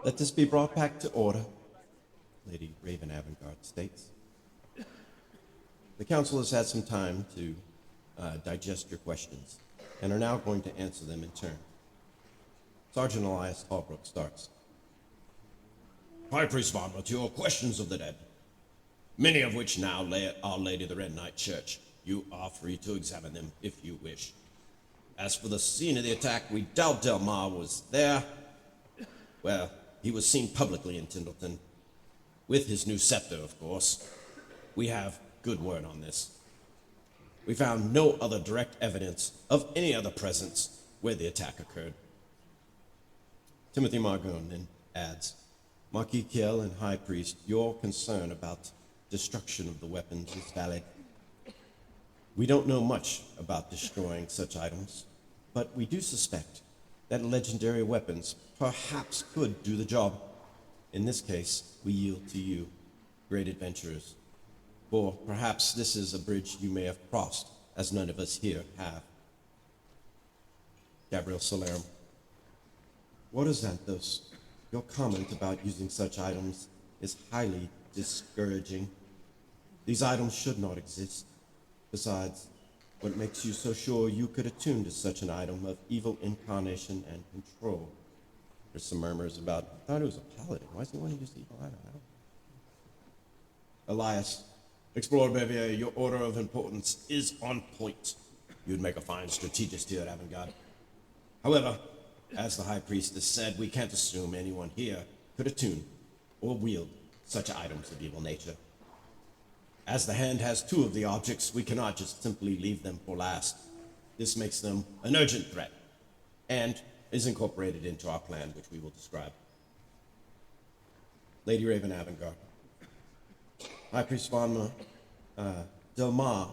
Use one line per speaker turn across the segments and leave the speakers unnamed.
Let this be brought back to order, Lady Raven Avenguard states. The council has had some time to digest your questions and are now going to answer them in turn. Sergeant Elias Hallbrook starts.
High Priest Varmouth, your questions of the dead, many of which now lay at Our Lady of the Red Knight Church. You are free to examine them if you wish. As for the scene of the attack, we doubt Del Mar was there. Well, he was seen publicly in Tindleton, with his new scepter, of course. We have good word on this. We found no other direct evidence of any other presence where the attack occurred.
Timothy Margone then adds, Marquis Kiel and High Priest, your concern about destruction of the weapons is valid. We don't know much about destroying such items, but we do suspect that legendary weapons perhaps could do the job. In this case, we yield to you, great adventurers, for perhaps this is a bridge you may have crossed, as none of us here have. Gabriel Solarum. What is Xanthos? Your comment about using such items is highly discouraging. These items should not exist. Besides, what makes you so sure you could attune to such an item of evil incarnation and control? There's some murmurs about, I thought it was a paladin. Why does he want to use the evil item?
Elias, Explorer Bevier, your order of importance is on point. You'd make a fine strategist here at Avenguard. However, as the High Priestess said, we can't assume anyone here could attune or wield such items of evil nature. As the hand has two of the objects, we cannot just simply leave them for last. This makes them an urgent threat, and is incorporated into our plan, which we will describe.
Lady Raven Avenguard. High Priest Von Del Mar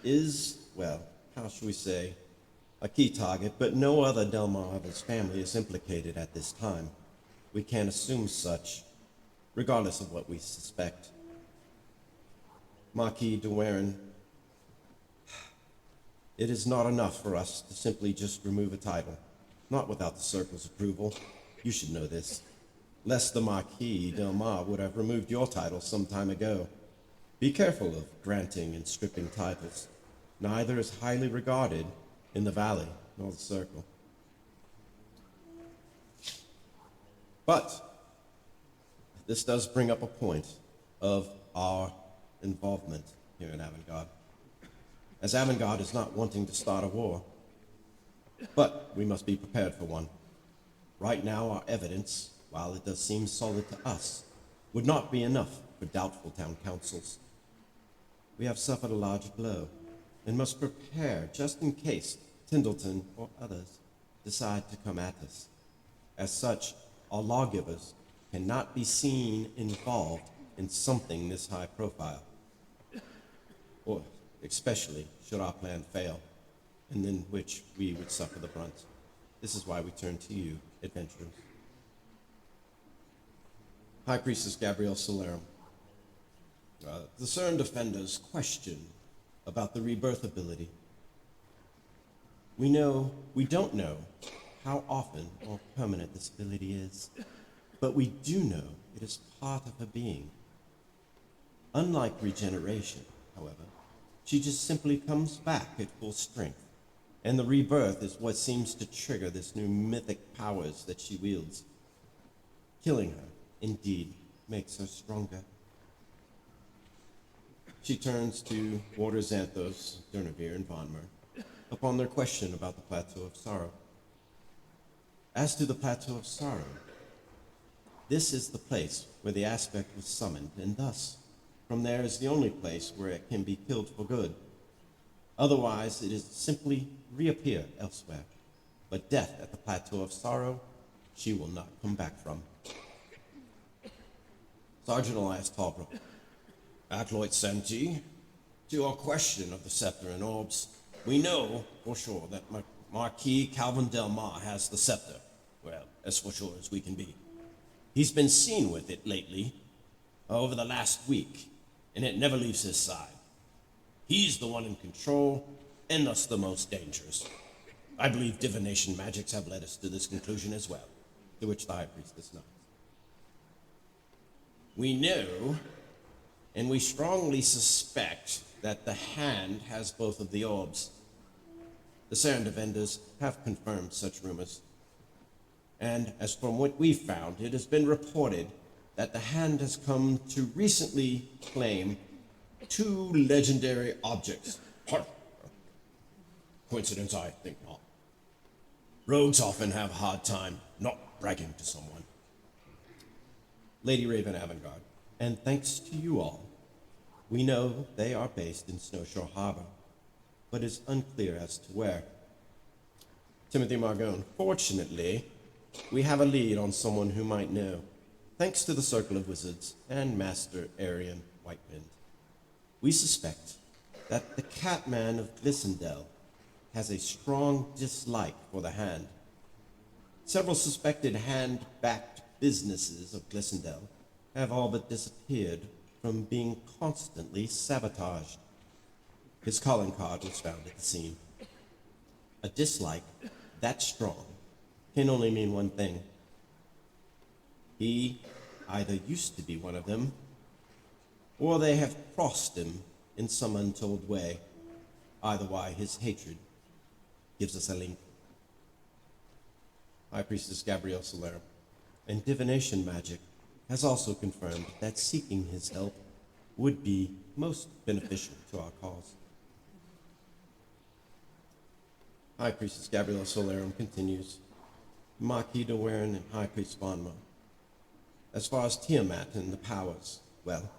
is, well, how shall we say, a key target, but no other Del Mar of his family is implicated at this time. We can't assume such, regardless of what we suspect. Marquis de Warren, it is not enough for us to simply just remove a title, not without the Circle's approval. You should know this, lest the Marquis Del Mar would have removed your title some time ago. Be careful of granting and stripping titles. Neither is highly regarded in the Valley nor the Circle. But this does bring up a point of our involvement here in Avenguard, as Avenguard is not wanting to start a war, but we must be prepared for one. Right now, our evidence, while it does seem solid to us, would not be enough for doubtful town councils. We have suffered a large blow and must prepare just in case Tindleton or others decide to come at us. As such, our lawgivers cannot be seen involved in something this high profile, or especially should our plan fail, and in which we would suffer the brunt. This is why we turn to you, adventurers. High Priestess Gabrielle Solarum. The CERN defenders question about the rebirth ability. We don't know how often or permanent this ability is, but we do know it is part of her being. Unlike regeneration, however, she just simply comes back at full strength, and the rebirth is what seems to trigger this new mythic powers that she wields. Killing her, indeed, makes her stronger. She turns to Warder Xanthos, Durnavir, and Vonmer upon their question about the Plateau of Sorrow. As to the Plateau of Sorrow, this is the place where the aspect was summoned, and thus, from there is the only place where it can be killed for good. Otherwise, it is simply reappear elsewhere. But death at the Plateau of Sorrow, she will not come back from. Sergeant Elias Talbrook.
Acolyte Santee, to your question of the scepter and orbs, we know for sure that Marquis Calvin Del Mar has the scepter. Well, as for sure as we can be. He's been seen with it lately, over the last week, and it never leaves his side. He's the one in control, and thus the most dangerous. I believe divination magics have led us to this conclusion as well.
To which the high priestess nods.
We know, and we strongly suspect, that the hand has both of the orbs. The Saren defenders have confirmed such rumors. And as from what we've found, it has been reported that the hand has come to recently claim 2 legendary objects. Coincidence? I think not. Rogues often have a hard time not bragging to someone.
Lady Raven Avenguard, and thanks to you all, we know they are based in Snowshore Harbor, but it's unclear as to where. Timothy Margone, fortunately, we have a lead on someone who might know, thanks to the Circle of Wizards and Master Arian Whitewind. We suspect that the Catman of Glissendale has a strong dislike for the hand. Several suspected hand-backed businesses of Glissendale have all but disappeared from being constantly sabotaged. His calling card was found at the scene. A dislike that strong can only mean one thing. He either used to be one of them, or they have crossed him in some untold way. Either way, his hatred gives us a link. High Priestess Gabrielle Solera, and divination magic has also confirmed that seeking his help would be most beneficial to our cause. High Priestess Gabrielle Solarum continues, Marquis de Warren and High Priest Vonma. As far as Tiamat and the powers, well,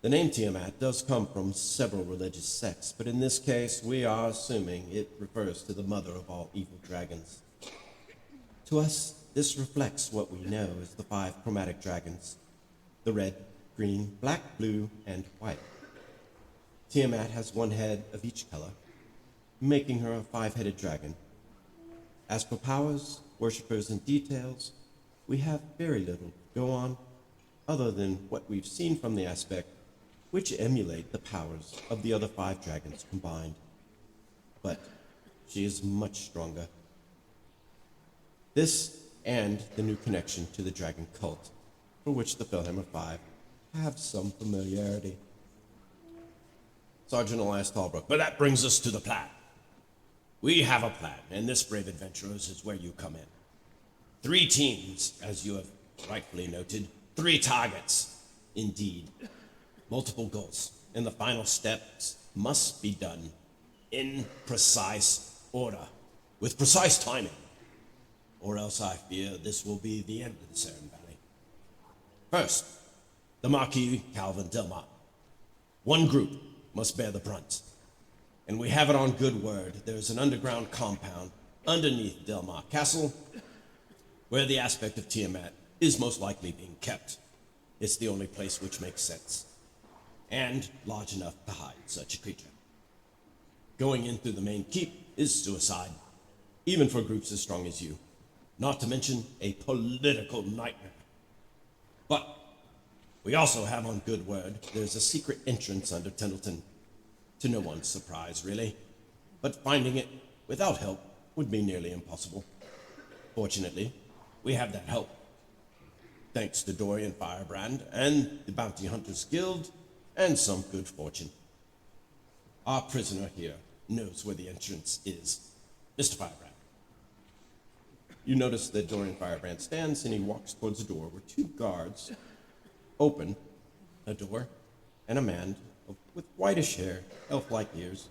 the name Tiamat does come from several religious sects, but in this case, we are assuming it refers to the mother of all evil dragons. To us, this reflects what we know as the 5 chromatic dragons, the red, green, black, blue, and white. Tiamat has 1 head of each color, making her a 5-headed dragon. As for powers, worshippers, and details, we have very little to go on other than what we've seen from the aspect, which emulate the powers of the other 5 dragons combined. But she is much stronger. This and the new connection to the dragon cult, for which the Felhammer 5 have some familiarity.
Sergeant Elias Talbrook, but that brings us to the plan. We have a plan, and this, brave adventurers, is where you come in. 3 teams, as you have rightfully noted, 3 targets. Indeed, multiple goals, and the final steps must be done in precise order, with precise timing, or else I fear this will be the end of the Saren Valley. First, the Marquis Calvin Delmont. 1 group must bear the brunt, and we have it on good word. There's an underground compound underneath Delmont Castle where the aspect of Tiamat is most likely being kept. It's the only place which makes sense, and large enough to hide such a creature. Going in through the main keep is suicide, even for groups as strong as you, not to mention a political nightmare. But we also have on good word there's a secret entrance under Tendleton, to no one's surprise, really. But finding it without help would be nearly impossible. Fortunately, we have that help, thanks to Dorian Firebrand and the Bounty Hunters Guild and some good fortune. Our prisoner here knows where the entrance is. Mr. Firebrand.
You notice that Dorian Firebrand stands and he walks towards the door where 2 guards open a door, and a man with whitish hair, elf-like ears,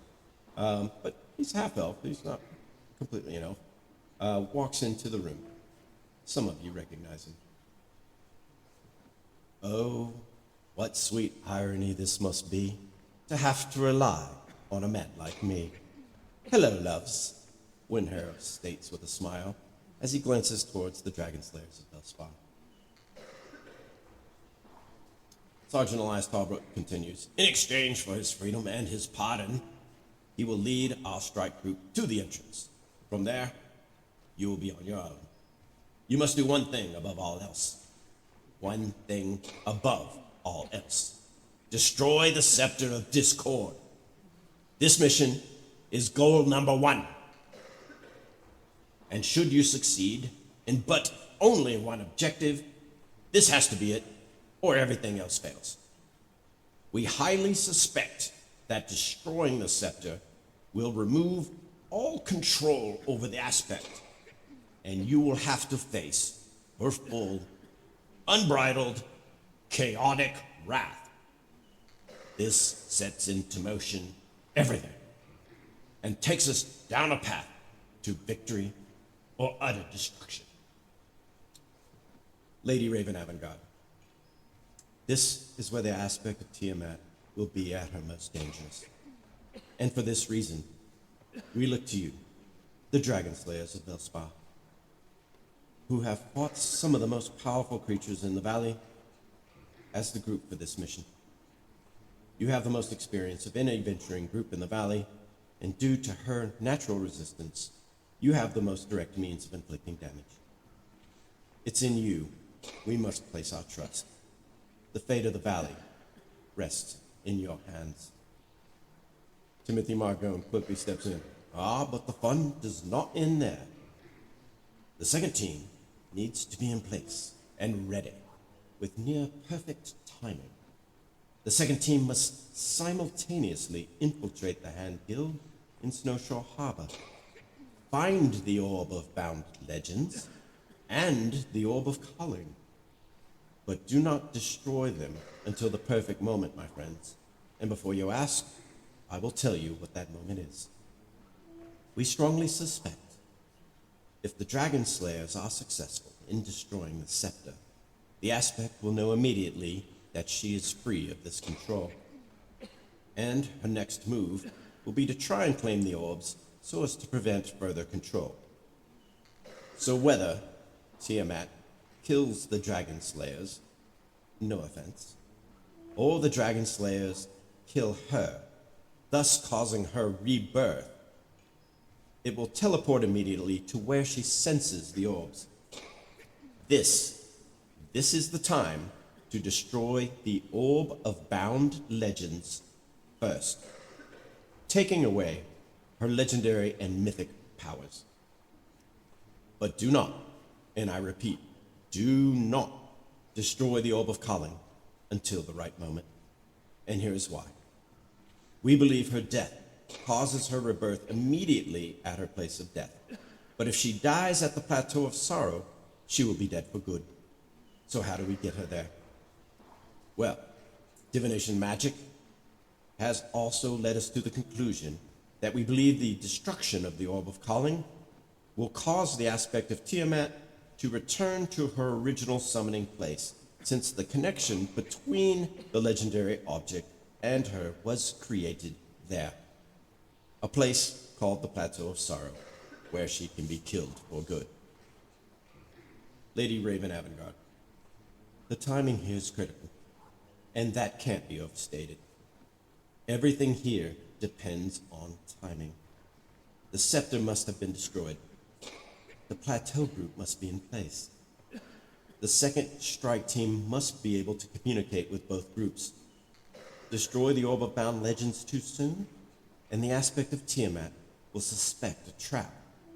but he's half-elf, he's not completely an elf, walks into the room. Some of you recognize him. Oh, what sweet irony this must be, to have to rely on a man like me. Hello, loves, Winharrow states with a smile, as he glances towards the dragon's lairs of Belspar. Sergeant Elias Talbrook continues, in exchange for his freedom and his pardon, he will lead our strike group to the entrance. From there, you will be on your own. You must do one thing above all else. One thing above all else. Destroy the Scepter of Discord. This mission is goal number 1.
And should you succeed in but only one objective, this has to be it, or everything else fails. We highly suspect that destroying the scepter will remove all control over the aspect, and you will have to face her full, unbridled, chaotic wrath. This sets into motion everything and takes us down a path to victory or utter destruction.
Lady Raven Avenguard, this is where the aspect of Tiamat will be at her most dangerous. And for this reason, we look to you, the Dragon Slayers of Velspar, who have fought some of the most powerful creatures in the valley, as the group for this mission. You have the most experience of any venturing group in the valley, and due to her natural resistance, you have the most direct means of inflicting damage. It's in you we must place our trust. The fate of the valley rests in your hands. Timothy Margone quickly steps in. But the fun does not end there. The second team needs to be in place and ready with near perfect timing. The second team must simultaneously infiltrate the Hand Guild in Snowshore Harbor, find the Orb of Bound Legends, and the Orb of Culling. But do not destroy them until the perfect moment, my friends. And before you ask, I will tell you what that moment is. We strongly suspect if the Dragon Slayers are successful in destroying the scepter, the aspect will know immediately that she is free of this control. And her next move will be to try and claim the orbs so as to prevent further control. So whether Tiamat kills the Dragon Slayers, no offense, or the Dragon Slayers kill her, thus causing her rebirth, it will teleport immediately to where she senses the orbs. This is the time to destroy the Orb of Bound Legends first, taking away her legendary and mythic powers. But do not, and I repeat, do not destroy the Orb of Culling until the right moment. And here is why. We believe her death causes her rebirth immediately at her place of death. But if she dies at the Plateau of Sorrow, she will be dead for good. So how do we get her there? Well, divination magic has also led us to the conclusion that we believe the destruction of the Orb of Culling will cause the aspect of Tiamat to return to her original summoning place, since the connection between the legendary object and her was created there. A place called the Plateau of Sorrow, where she can be killed for good. Lady Raven Avenguard, the timing here is critical, and that can't be overstated. Everything here depends on timing. The scepter must have been destroyed. The plateau group must be in place. The second strike team must be able to communicate with both groups. Destroy the Orb of Bound Legends too soon, and the aspect of Tiamat will suspect a trap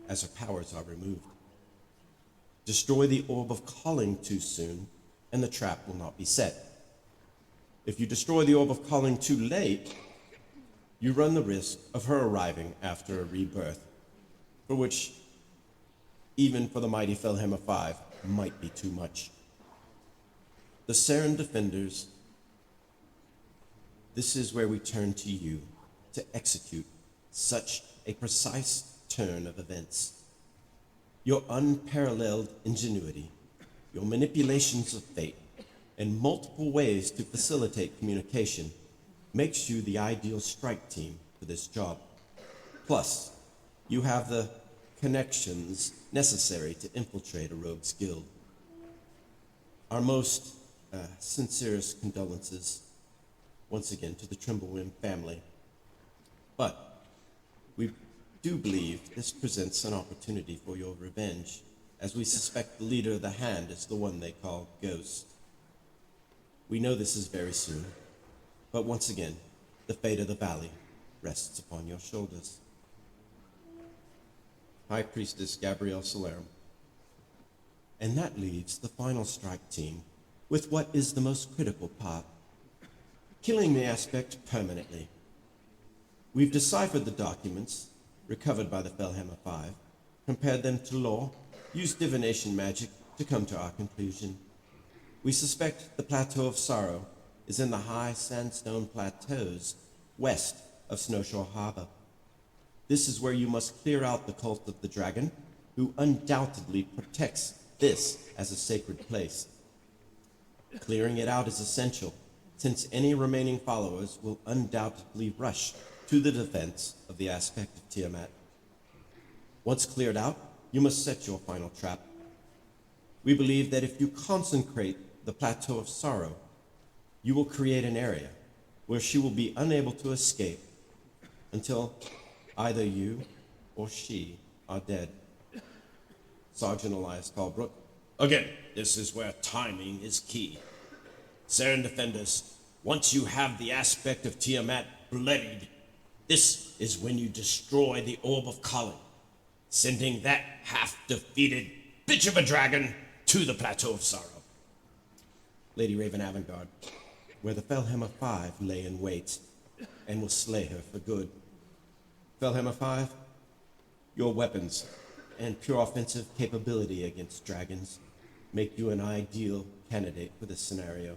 as her powers are removed. Destroy the Orb of Culling too soon, and the trap will not be set. If you destroy the Orb of Culling too late, you run the risk of her arriving after a rebirth, for which, even for the mighty Felhammer 5, might be too much. The Saren Defenders, this is where we turn to you to execute such a precise turn of events. Your unparalleled ingenuity, your manipulations of fate, and multiple ways to facilitate communication makes you the ideal strike team for this job. Plus, you have the connections necessary to infiltrate a rogue's guild. Our most sincerest condolences once again to the Trimblewim family. But we do believe this presents an opportunity for your revenge, as we suspect the leader of the Hand is the one they call Ghost. We know this is very soon, but once again, the fate of the valley rests upon your shoulders. High Priestess Gabrielle Solarum. And that leaves the final strike team with what is the most critical part, killing the aspect permanently. We've deciphered the documents recovered by the Fellhammer Five, compared them to lore, used divination magic to come to our conclusion. We suspect the Plateau of Sorrow is in the high sandstone plateaus west of Snowshore Harbor. This is where you must clear out the cult of the dragon, who undoubtedly protects this as a sacred place. Clearing it out is essential, since any remaining followers will undoubtedly rush to the defense of the aspect of Tiamat. Once cleared out, you must set your final trap. We believe that if you consecrate the Plateau of Sorrow, you will create an area where she will be unable to escape until either you or she are dead. Sergeant Elias Colebrook.
Again, this is where timing is key. Saren Defenders, once you have the aspect of Tiamat bloodied, this is when you destroy the Orb of Colin, sending that half-defeated bitch of a dragon to the Plateau of Sorrow.
Lady Raven Avenguard, where the Fellhammer Five lay in wait and will slay her for good. Fellhammer Five, your weapons and pure offensive capability against dragons make you an ideal candidate for this scenario.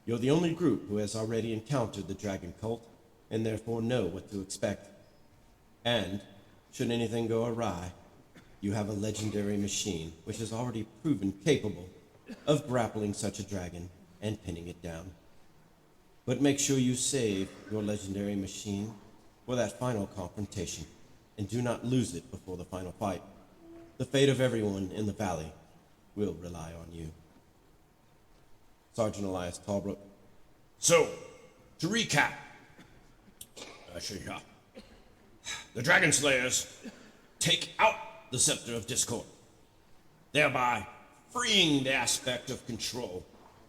You're the only group who has already encountered the dragon cult and therefore know what to expect. And, should anything go awry, you have a legendary machine which has already proven capable of grappling such a dragon and pinning it down. But make sure you save your legendary machine for that final confrontation, and do not lose it before the final fight. The fate of everyone in the valley will rely on you. Sergeant Elias Colebrook.
So, to recap, the Dragon Slayers take out the Scepter of Discord, thereby freeing the aspect of control,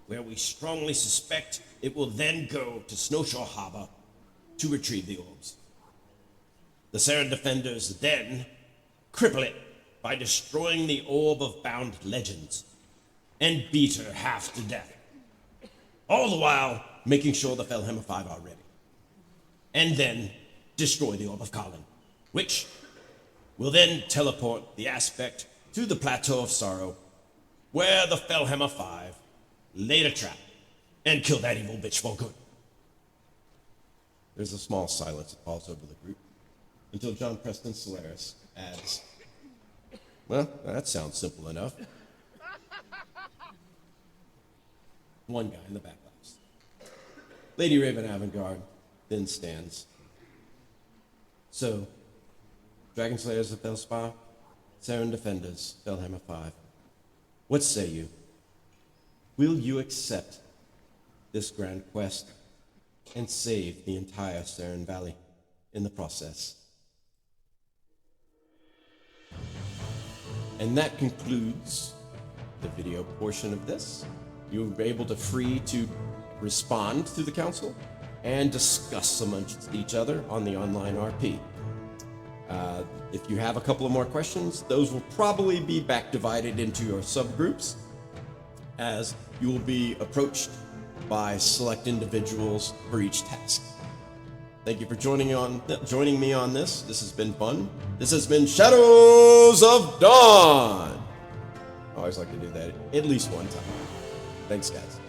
where we strongly suspect it will then go to Snowshore Harbor to retrieve the orbs. The Saren Defenders then cripple it by destroying the Orb of Bound Legends and beat her half to death, all the while making sure the Fellhammer Five are ready. And then destroy the Orb of Colin, which will then teleport the aspect to the Plateau of Sorrow, where the Fellhammer Five laid a trap and killed that evil bitch for good.
There's a small silence that falls over the group until John Preston Solaris adds, "Well, that sounds simple enough." One guy in the back laughs. Lady Raven Avenguard then stands. So, Dragon Slayers of Felspar, Saren Defenders, Fellhammer Five, what say you? Will you accept this grand quest and save the entire Saren Valley in the process? And that concludes the video portion of this. You were able to free to respond to the council and discuss amongst each other on the online RP. If you have a couple of more questions, those will probably be back divided into your subgroups, as you will be approached by select individuals for each task. Thank you for joining me on this. This has been fun. This has been Shadows of Dawn. I always like to do that at least one time. Thanks, guys.